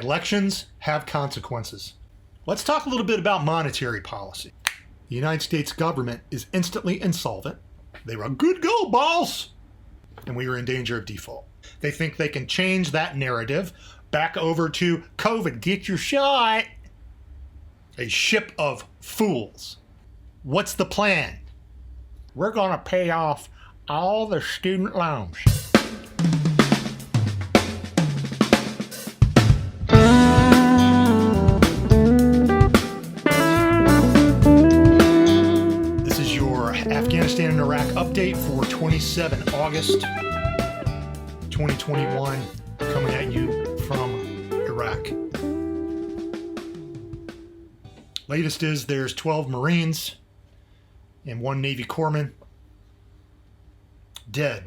Elections have consequences. Let's talk a little bit about monetary policy. The United States government is instantly insolvent. They were a good go, boss! And we are in danger of default. They think they can change that narrative back over to COVID. Get your shot. A ship of fools. What's the plan? We're going to pay off all the student loans. This is your Afghanistan and Iraq update for 27 August 2021, coming at you from Iraq. Latest is there's 12 Marines and 1 Navy Corpsman dead.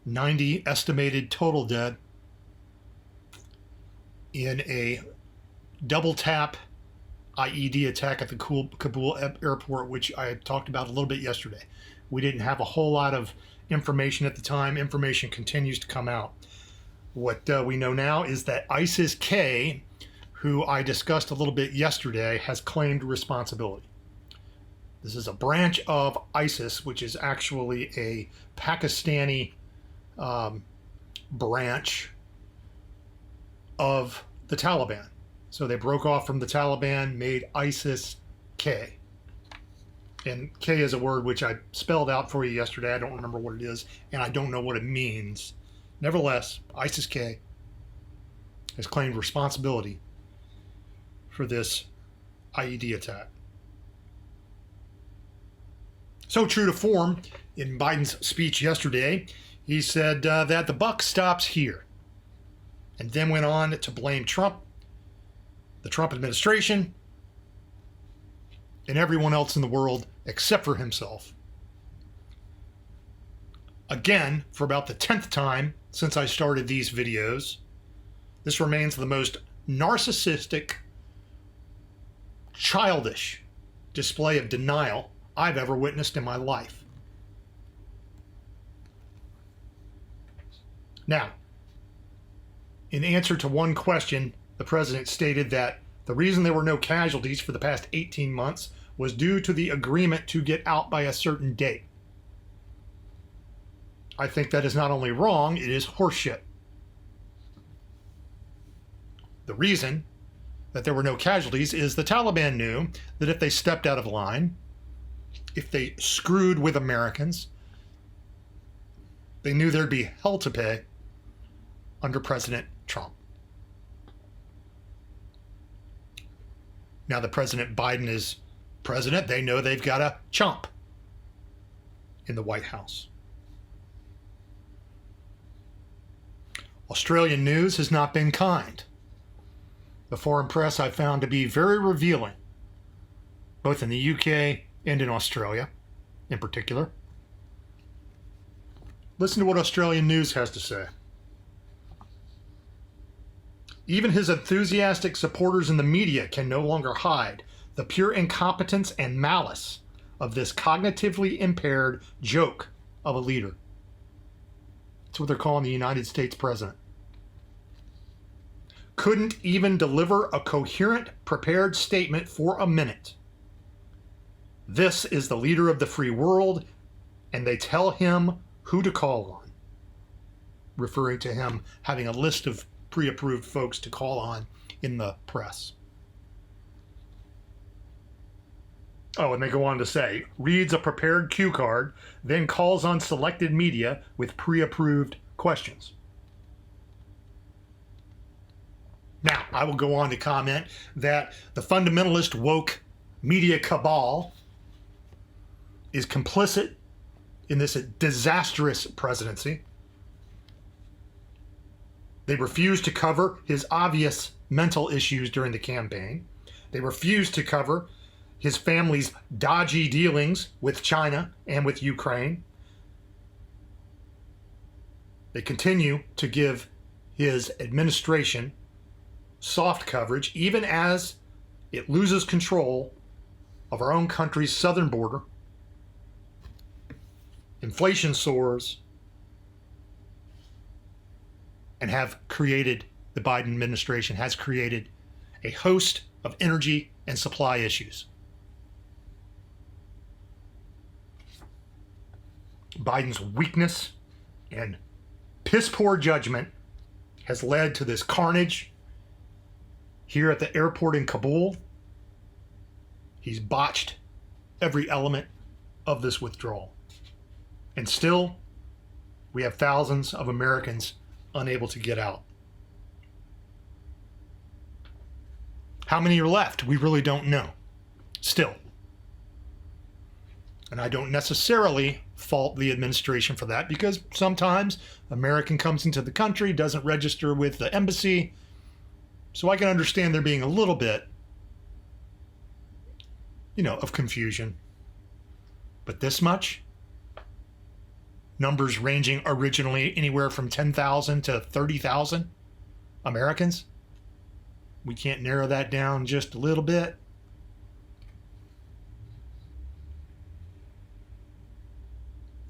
90 estimated total dead in a double tap IED attack at the Kabul airport, which I talked about a little bit yesterday. We didn't have a whole lot of information at the time. Information continues to come out. What we know now is that ISIS-K, who I discussed a little bit yesterday, has claimed responsibility. This is a branch of ISIS, which is actually a Pakistani branch of the Taliban. So they broke off from the Taliban, made ISIS-K. And K is a word which I spelled out for you yesterday. I don't remember what it is, and I don't know what it means. Nevertheless, ISIS-K has claimed responsibility for this IED attack. So true to form, in Biden's speech yesterday, he said that the buck stops here, and then went on to blame Trump, the Trump administration, and everyone else in the world except for himself. Again, for about the 10th time since I started these videos, this remains the most narcissistic, childish display of denial I've ever witnessed in my life. Now, in answer to one question, the president stated that the reason there were no casualties for the past 18 months was due to the agreement to get out by a certain date. I think that is not only wrong, it is horseshit. The reason that there were no casualties is the Taliban knew that if they stepped out of line, if they screwed with Americans, they knew there'd be hell to pay under President Trump. Now that President Biden is president, they know they've got a chump in the White House. Australian news has not been kind. The foreign press I found to be very revealing, both in the UK and in Australia in particular. Listen to what Australian news has to say. Even his enthusiastic supporters in the media can no longer hide the pure incompetence and malice of this cognitively impaired joke of a leader. That's what they're calling the United States president. Couldn't even deliver a coherent, prepared statement for a minute. This is the leader of the free world, and they tell him who to call on, referring to him having a list of pre-approved folks to call on in the press. Oh, and they go on to say, reads a prepared cue card, then calls on selected media with pre-approved questions. Now, I will go on to comment that the fundamentalist woke media cabal is complicit in this disastrous presidency. They refused to cover his obvious mental issues during the campaign. They refused to cover his family's dodgy dealings with China and with Ukraine. They continue to give his administration soft coverage, even as it loses control of our own country's southern border. Inflation soars, and have created the Biden administration has created a host of energy and supply issues. Biden's weakness and piss-poor judgment has led to this carnage here at the airport in Kabul. He's botched every element of this withdrawal. And still, we have thousands of Americans unable to get out. How many are left? We really don't know. Still. And I don't necessarily fault the administration for that, because sometimes American comes into the country, doesn't register with the embassy. So I can understand there being a little bit, of confusion. But this much? Numbers ranging originally anywhere from 10,000 to 30,000 Americans? We can't narrow that down just a little bit?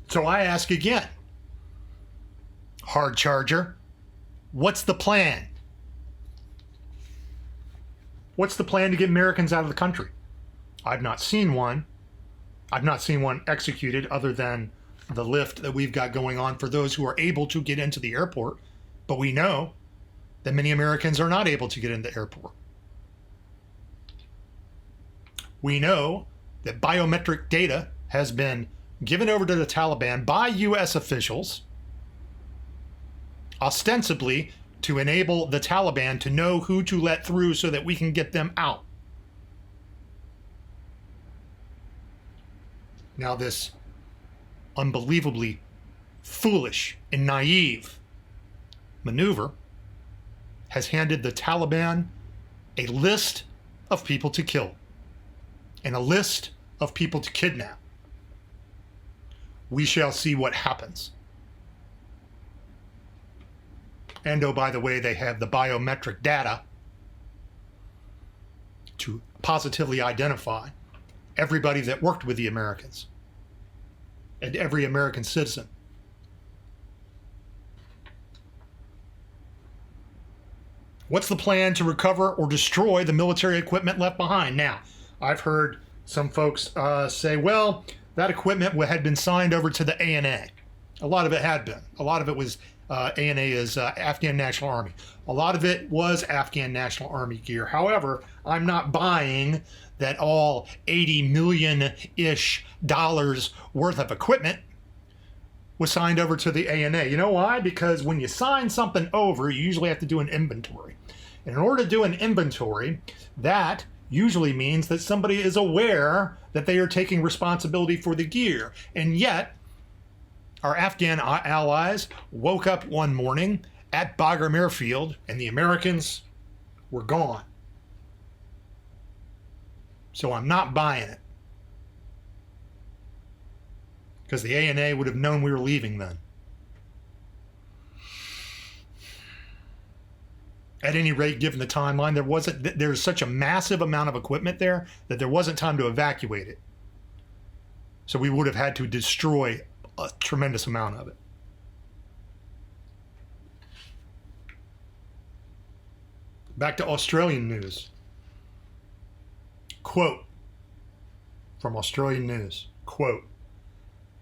So I ask again, Hard Charger, what's the plan? What's the plan to get Americans out of the country? I've not seen one. I've not seen one executed other than the lift that we've got going on for those who are able to get into the airport. But we know that many Americans are not able to get into the airport. We know that biometric data has been given over to the Taliban by U.S. officials, ostensibly to enable the Taliban to know who to let through so that we can get them out. Now, this unbelievably foolish and naive maneuver has handed the Taliban a list of people to kill and a list of people to kidnap. We shall see what happens. And oh, by the way, they have the biometric data to positively identify everybody that worked with the Americans and every American citizen. What's the plan to recover or destroy the military equipment left behind? Now, I've heard some folks say, well, that equipment had been signed over to the ANA. A lot of it had been. A lot of it was, ANA is Afghan National Army. A lot of it was Afghan National Army gear. However, I'm not buying that all $80 million-ish worth of equipment was signed over to the ANA. You know why? Because when you sign something over, you usually have to do an inventory. And in order to do an inventory, that usually means that somebody is aware that they are taking responsibility for the gear. And yet, our Afghan allies woke up one morning at Bagram Airfield and the Americans were gone. So I'm not buying it. Because the ANA would have known we were leaving then. At any rate, given the timeline, there's such a massive amount of equipment there that there wasn't time to evacuate it. So we would have had to destroy a tremendous amount of it. Back to Australian news. Quote from Australian news, quote,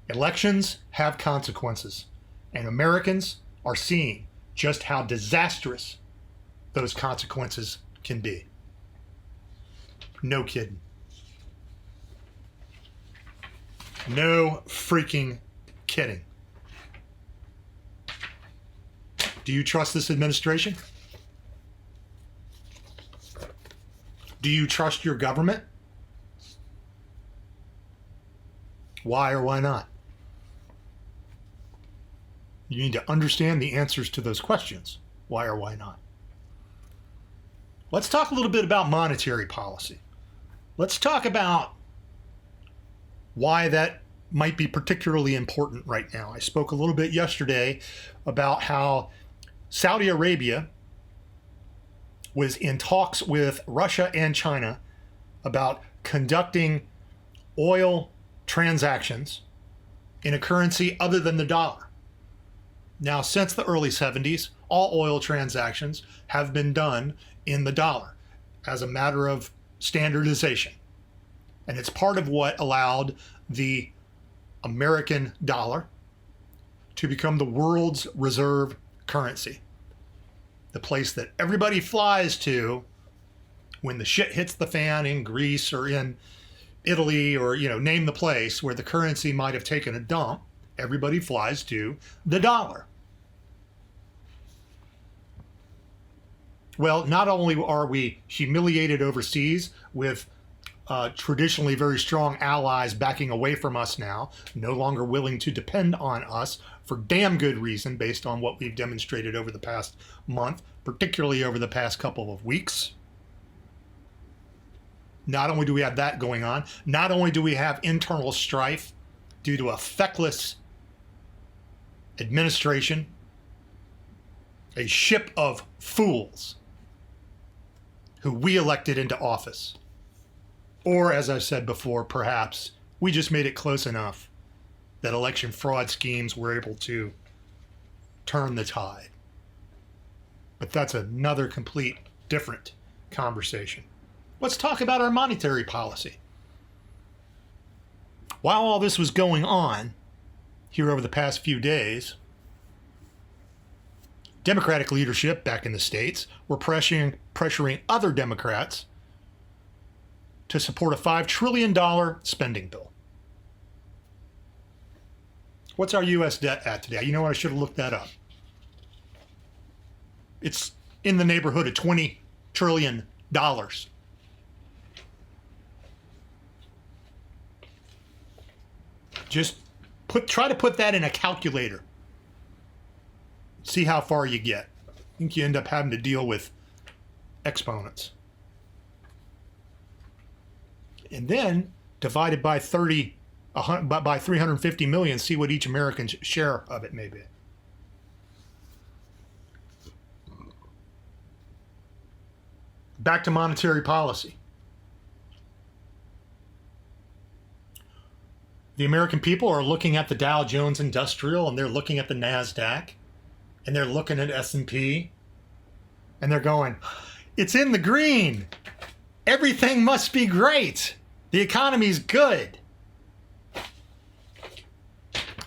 elections have consequences, and Americans are seeing just how disastrous those consequences can be. No kidding. No freaking kidding. Do you trust this administration? Do you trust your government? Why or why not? You need to understand the answers to those questions. Why or why not? Let's talk a little bit about monetary policy. Let's talk about why that might be particularly important right now. I spoke a little bit yesterday about how Saudi Arabia was in talks with Russia and China about conducting oil transactions in a currency other than the dollar. Now, since the early 70s, all oil transactions have been done in the dollar as a matter of standardization. And it's part of what allowed the American dollar to become the world's reserve currency. The place that everybody flies to when the shit hits the fan in Greece or in Italy, or, name the place where the currency might have taken a dump. Everybody flies to the dollar. Well, not only are we humiliated overseas with traditionally very strong allies backing away from us now, no longer willing to depend on us for damn good reason based on what we've demonstrated over the past month, particularly over the past couple of weeks. Not only do we have that going on, not only do we have internal strife due to a feckless administration, a ship of fools who we elected into office. Or, as I've said before, perhaps we just made it close enough that election fraud schemes were able to turn the tide. But that's another complete different conversation. Let's talk about our monetary policy. While all this was going on here over the past few days, Democratic leadership back in the States were pressuring other Democrats to support a $5 trillion spending bill. What's our U.S. debt at today? You know what? I should have looked that up. It's in the neighborhood of $20 trillion. Just try to put that in a calculator. See how far you get. I think you end up having to deal with exponents. And then divided by 350 million, see what each American's share of it may be. Back to monetary policy. The American people are looking at the Dow Jones Industrial, and they're looking at the NASDAQ, and they're looking at S&P, and they're going, it's in the green. Everything must be great. The economy's good.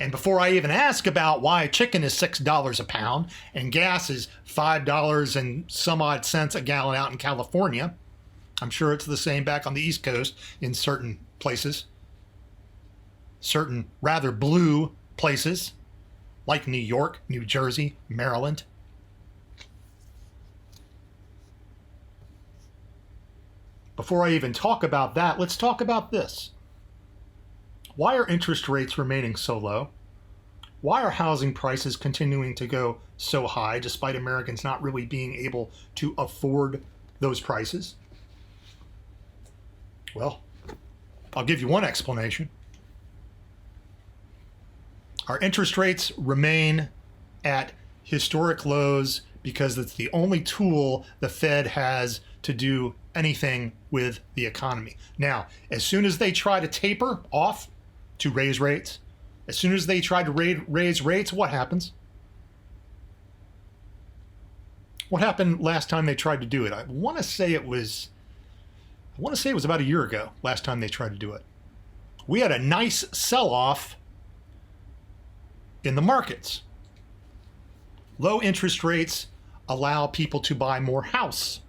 And before I even ask about why chicken is $6 a pound and gas is $5 and some odd cents a gallon out in California, I'm sure it's the same back on the East Coast in certain places, certain rather blue places like New York, New Jersey, Maryland. Before I even talk about that, let's talk about this. Why are interest rates remaining so low? Why are housing prices continuing to go so high despite Americans not really being able to afford those prices? Well, I'll give you one explanation. Our interest rates remain at historic lows because it's the only tool the Fed has to do anything with the economy. Now, as soon as they try to taper off to raise rates, as soon as they try to raise rates, what happens? What happened last time they tried to do it? I want to say it was about a year ago, last time they tried to do it. We had a nice sell-off in the markets. Low interest rates allow people to buy more house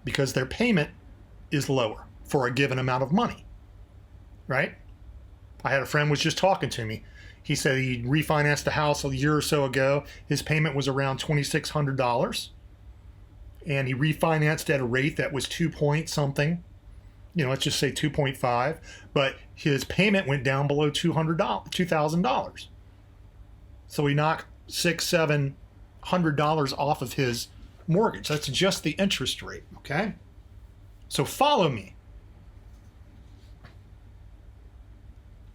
because their payment is lower for a given amount of money, right? I had a friend was just talking to me. He said he refinanced a house a year or so ago. His payment was around $2,600, and he refinanced at a rate that was 2 point something. Let's just say 2.5, but his payment went down below $2,000. So he knocked $600-700 off of his mortgage. That's just the interest rate, okay? So follow me.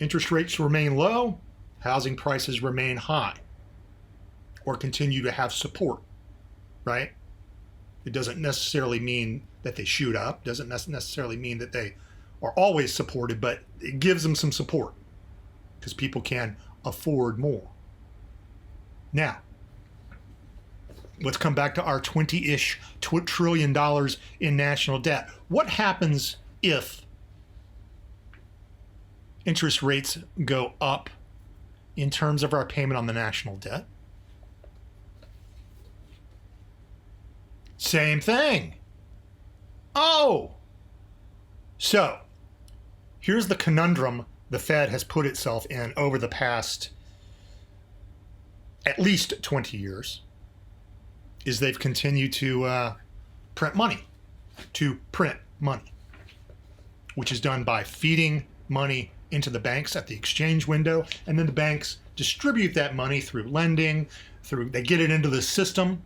Interest rates remain low, housing prices remain high, or continue to have support, right? It doesn't necessarily mean that they shoot up, doesn't necessarily mean that they are always supported, but it gives them some support because people can afford more. Now, let's come back to our 20-ish trillion dollars in national debt. What happens if interest rates go up in terms of our payment on the national debt? Same thing. Oh! So, here's the conundrum the Fed has put itself in over the past at least 20 years, is they've continued to print money, which is done by feeding money into the banks at the exchange window, and then the banks distribute that money through lending, they get it into the system,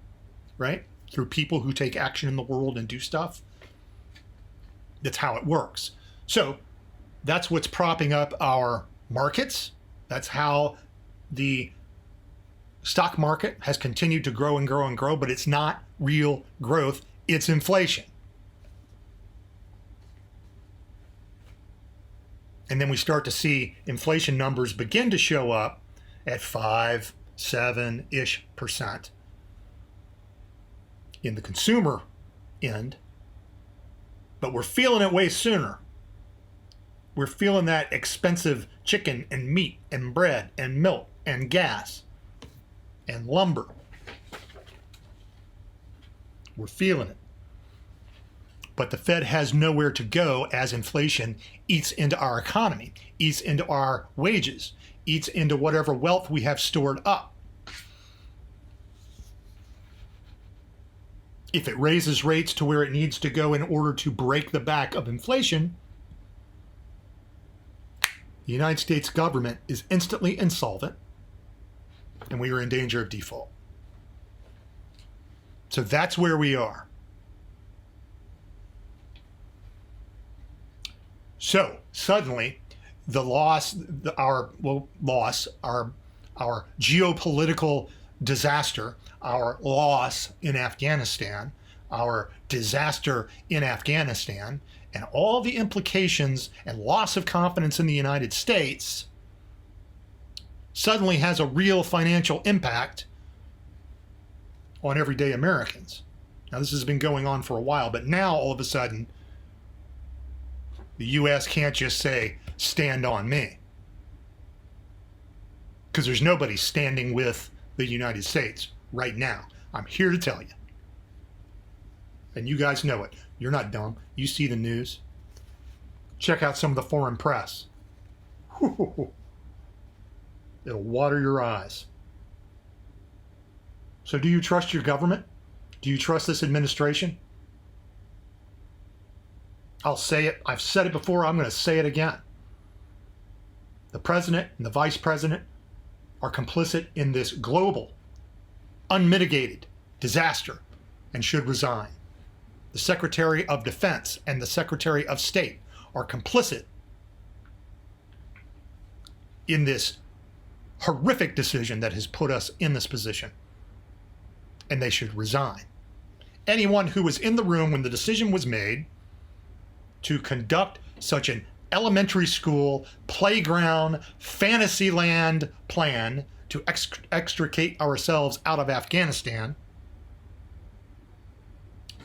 right? Through people who take action in the world and do stuff. That's how it works. So that's what's propping up our markets. That's how the stock market has continued to grow and grow and grow, but it's not real growth, it's inflation. And then we start to see inflation numbers begin to show up at 5, 7-ish% in the consumer end. But we're feeling it way sooner. We're feeling that expensive chicken and meat and bread and milk and gas and lumber. We're feeling it. But the Fed has nowhere to go as inflation eats into our economy, eats into our wages, eats into whatever wealth we have stored up. If it raises rates to where it needs to go in order to break the back of inflation, the United States government is instantly insolvent, and we are in danger of default. So that's where we are. So suddenly, our geopolitical disaster, our loss in Afghanistan, our disaster in Afghanistan, and all the implications and loss of confidence in the United States suddenly has a real financial impact on everyday Americans. Now, this has been going on for a while, but now all of a sudden, the U.S. can't just say, stand on me. Because there's nobody standing with the United States right now. I'm here to tell you. And you guys know it. You're not dumb. You see the news. Check out some of the foreign press. It'll water your eyes. So do you trust your government? Do you trust this administration? I'll say it. I've said it before. I'm going to say it again. The president and the vice president are complicit in this global, unmitigated disaster and should resign. The Secretary of Defense and the Secretary of State are complicit in this horrific decision that has put us in this position, and they should resign. Anyone who was in the room when the decision was made to conduct such an elementary school, playground, fantasy land plan to extricate ourselves out of Afghanistan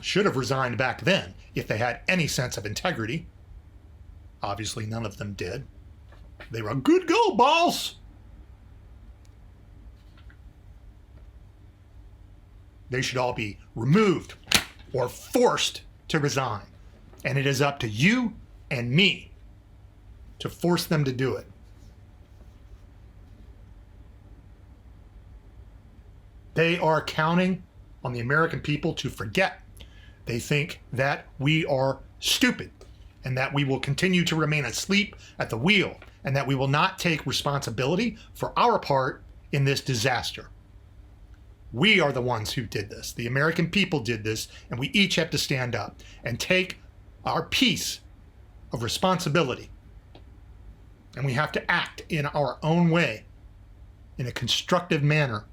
should have resigned back then if they had any sense of integrity. Obviously, none of them did. They were a good go, boss. They should all be removed or forced to resign. And it is up to you and me to force them to do it. They are counting on the American people to forget. They think that we are stupid and that we will continue to remain asleep at the wheel and that we will not take responsibility for our part in this disaster. We are the ones who did this. The American people did this, and we each have to stand up and take our piece of responsibility. And we have to act in our own way, in a constructive manner,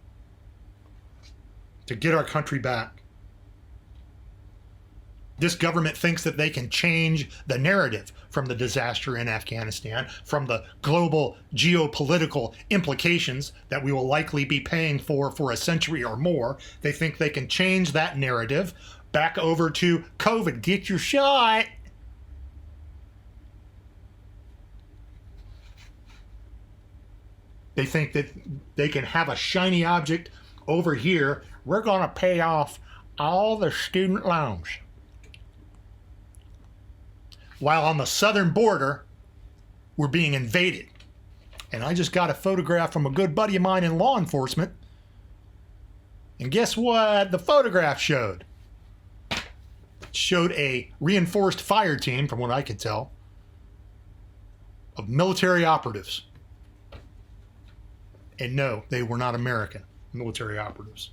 to get our country back. This government thinks that they can change the narrative from the disaster in Afghanistan, from the global geopolitical implications that we will likely be paying for a century or more. They think they can change that narrative back over to COVID. Get your shot. They think that they can have a shiny object over here. We're going to pay off all the student loans. While on the southern border, we're being invaded. And I just got a photograph from a good buddy of mine in law enforcement. And guess what the photograph showed? It showed a reinforced fire team, from what I could tell, of military operatives. And no, they were not American military operatives.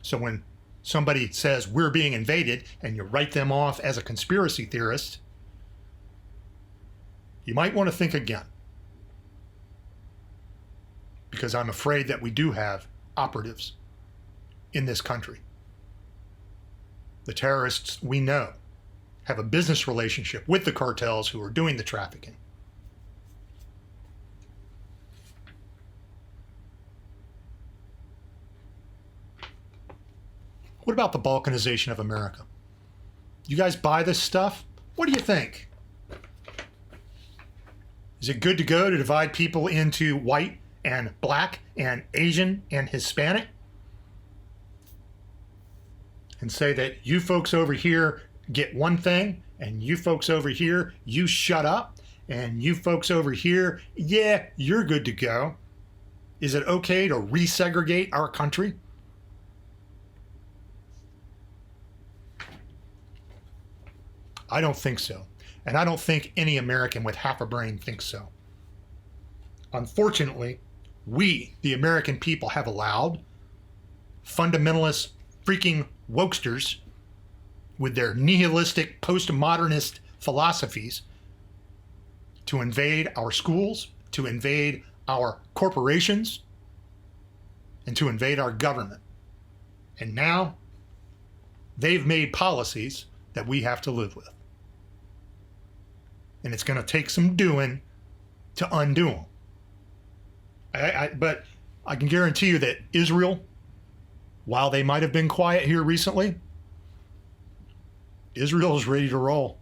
So when somebody says we're being invaded and you write them off as a conspiracy theorist, you might want to think again. Because I'm afraid that we do have operatives in this country. The terrorists we know have a business relationship with the cartels who are doing the trafficking. What about the balkanization of America? You guys buy this stuff? What do you think? Is it good to go to divide people into white and black and Asian and Hispanic? And say that you folks over here get one thing, and you folks over here, you shut up, and you folks over here, yeah, you're good to go. Is it okay to resegregate our country? I don't think so. And I don't think any American with half a brain thinks so. Unfortunately, we, the American people, have allowed fundamentalist freaking wokesters with their nihilistic postmodernist philosophies to invade our schools, to invade our corporations, and to invade our government. And now they've made policies that we have to live with. And it's going to take some doing to undo them. But I can guarantee you that Israel, while they might have been quiet here recently, Israel is ready to roll.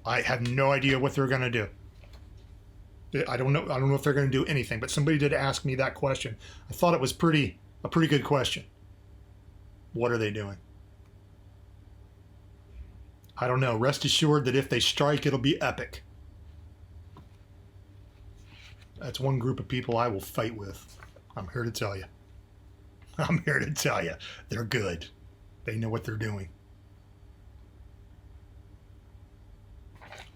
I have no idea what they're going to do. I don't know if they're going to do anything, but somebody did ask me that question. I thought it was a pretty good question. What are they doing? I don't know. Rest assured that if they strike, it'll be epic. That's one group of people I will fight with. I'm here to tell you. I'm here to tell you. They're good. They know what they're doing.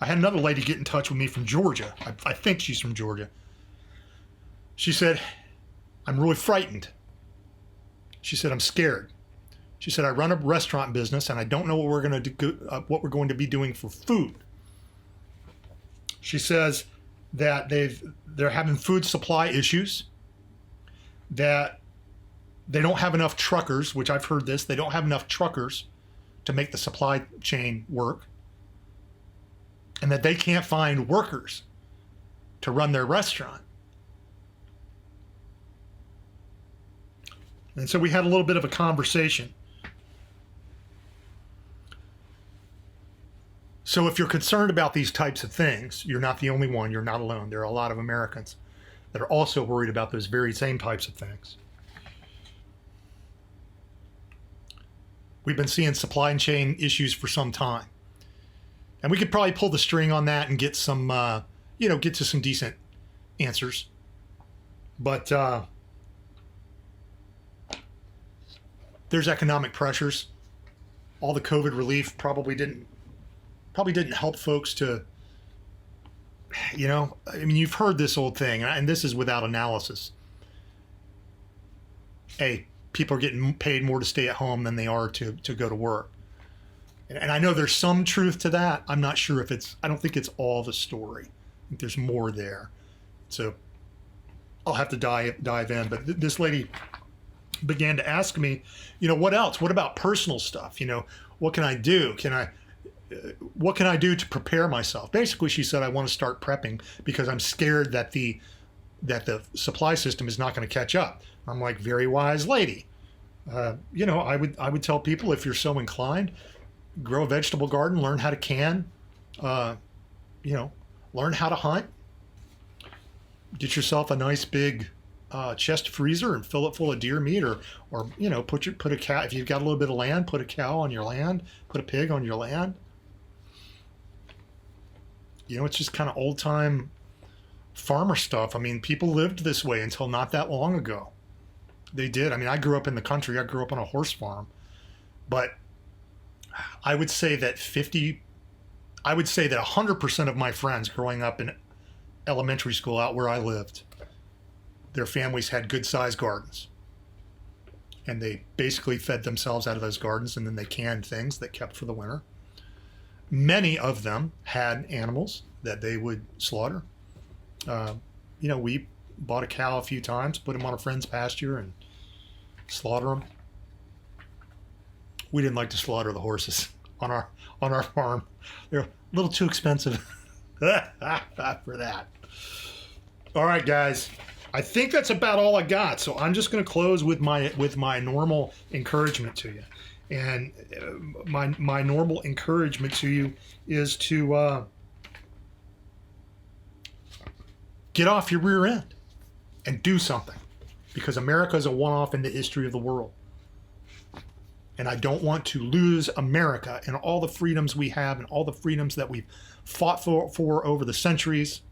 I had another lady get in touch with me from Georgia. I think she's from Georgia. She said, I'm really frightened. She said, I'm scared. She said, I run a restaurant business and I don't know what we're going to do, what we're going to be doing for food. She says that they're having food supply issues, that they don't have enough truckers, which I've heard this, they don't have enough truckers to make the supply chain work, and that they can't find workers to run their restaurant. And so we had a little bit of a conversation. So if you're concerned about these types of things, you're not the only one. You're not alone. There are a lot of Americans that are also worried about those very same types of things. We've been seeing supply chain issues for some time. And we could probably pull the string on that and get some, get to some decent answers. But there's economic pressures. All the COVID relief probably didn't help folks to, you've heard this old thing, and this is without analysis. Hey, people are getting paid more to stay at home than they are to go to work. And I know there's some truth to that. I'm not sure I don't think it's all the story. I think there's more there. So I'll have to dive in. But this lady began to ask me, what else? What about personal stuff? What can I do? What can I do to prepare myself? Basically, she said, I want to start prepping because I'm scared that the supply system is not going to catch up. I'm like, very wise lady. I would tell people, if you're so inclined, grow a vegetable garden, learn how to can, learn how to hunt, get yourself a nice big chest freezer and fill it full of deer meat, or put a cow. If you've got a little bit of land, put a cow on your land, put a pig on your land. It's just kind of old time farmer stuff. I mean, people lived this way until not that long ago. They did. I mean, I grew up in the country. I grew up on a horse farm, but I would say that 100% of my friends growing up in elementary school out where I lived, their families had good sized gardens, and they basically fed themselves out of those gardens, and then they canned things that kept for the winter. Many of them had animals that they would slaughter. We bought a cow a few times, put them on a friend's pasture and slaughter them. We didn't like to slaughter the horses on our farm. They're a little too expensive for that. All right, guys. I think that's about all I got. So I'm just going to close with my normal encouragement to you. And my normal encouragement to you is to get off your rear end and do something, because America is a one-off in the history of the world. And I don't want to lose America and all the freedoms we have and all the freedoms that we've fought for over the centuries,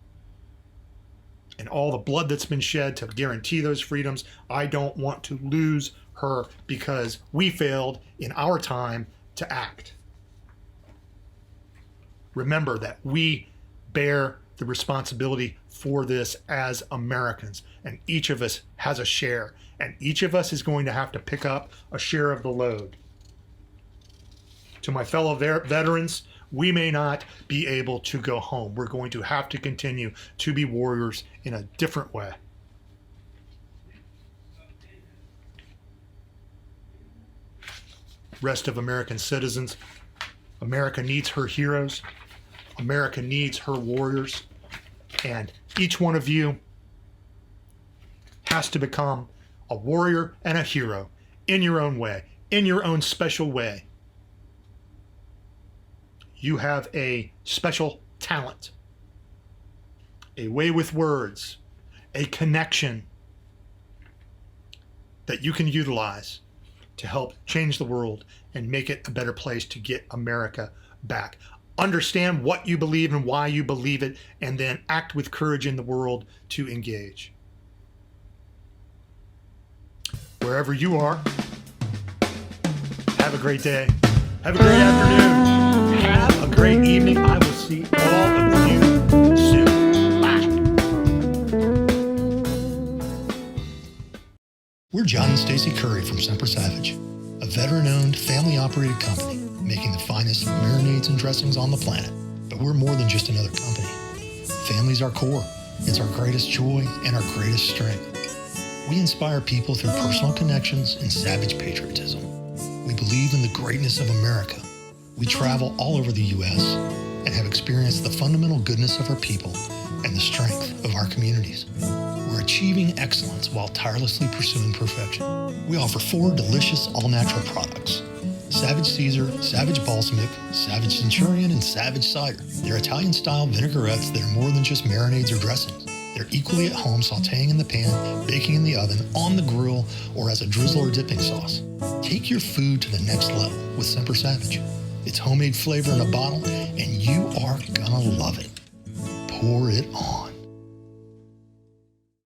and all the blood that's been shed to guarantee those freedoms. I don't want to lose her because we failed in our time to act. Remember that we bear the responsibility for this as Americans, and each of us has a share, and each of us is going to have to pick up a share of the load. To my fellow veterans, we may not be able to go home. We're going to have to continue to be warriors in a different way. Rest of American citizens, America needs her heroes. America needs her warriors. And each one of you has to become a warrior and a hero in your own way, in your own special way. You have a special talent, a way with words, a connection that you can utilize to help change the world and make it a better place to get America back. Understand what you believe and why you believe it, and then act with courage in the world to engage. Wherever you are, have a great day. Have a great afternoon. Have a great evening. I will see all of you soon. Bye. We're John and Stacy Curry from Semper Savage, a veteran-owned, family-operated company making the finest marinades and dressings on the planet. But we're more than just another company. Family's our core. It's our greatest joy and our greatest strength. We inspire people through personal connections and savage patriotism. We believe in the greatness of America. We travel all over the U.S. and have experienced the fundamental goodness of our people and the strength of our communities. We're achieving excellence while tirelessly pursuing perfection. We offer 4 delicious all-natural products: Savage Caesar, Savage Balsamic, Savage Centurion, and Savage Cider. They're Italian-style vinaigrettes that are more than just marinades or dressings. They're equally at home sautéing in the pan, baking in the oven, on the grill, or as a drizzle or dipping sauce. Take your food to the next level with Semper Savage. It's homemade flavor in a bottle, and you are gonna love it. Pour it on.